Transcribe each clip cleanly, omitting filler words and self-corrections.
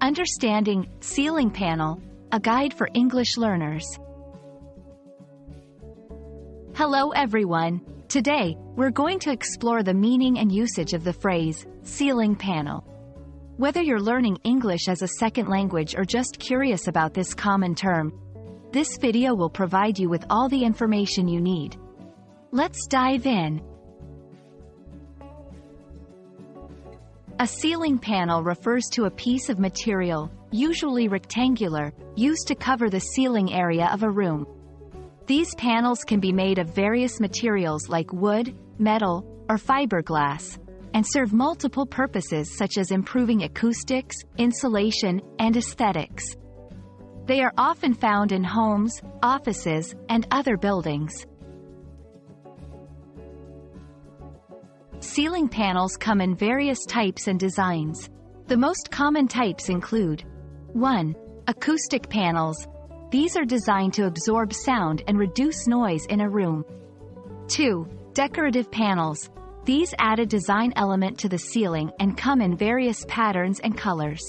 Understanding ceiling panel, a guide for English learners. Hello everyone. Today, we're going to explore the meaning and usage of the phrase ceiling panel. Whether you're learning English as a second language or just curious about this common term, this video will provide you with all the information you need. Let's dive in. A ceiling panel refers to a piece of material, usually rectangular, used to cover the ceiling area of a room. These panels can be made of various materials like wood, metal, or fiberglass, and serve multiple purposes such as improving acoustics, insulation, and aesthetics. They are often found in homes, offices, and other buildings. Ceiling panels come in various types and designs. The most common types include 1. Acoustic panels. These are designed to absorb sound and reduce noise in a room. 2. Decorative panels. These add a design element to the ceiling and come in various patterns and colors.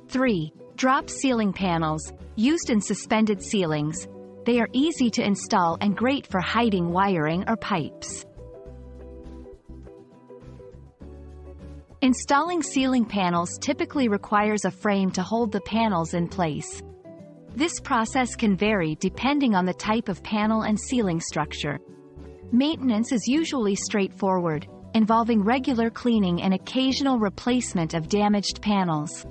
3. Drop ceiling panels. Used in suspended ceilings. They are easy to install and great for hiding wiring or pipes. Installing ceiling panels typically requires a frame to hold the panels in place. This process can vary depending on the type of panel and ceiling structure. Maintenance is usually straightforward, involving regular cleaning and occasional replacement of damaged panels.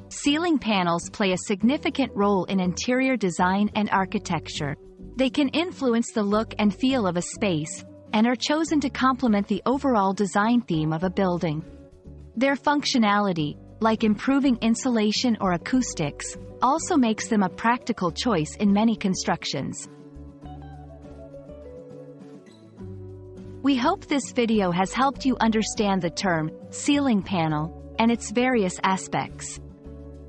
Ceiling panels play a significant role in interior design and architecture. They can influence the look and feel of a space, and are chosen to complement the overall design theme of a building. Their functionality, like improving insulation or acoustics, also makes them a practical choice in many constructions. We hope this video has helped you understand the term ceiling panel and its various aspects.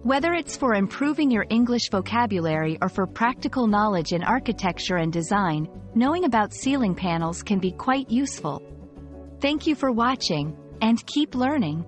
Whether it's for improving your English vocabulary or for practical knowledge in architecture and design, knowing about ceiling panels can be quite useful. Thank you for watching, and keep learning.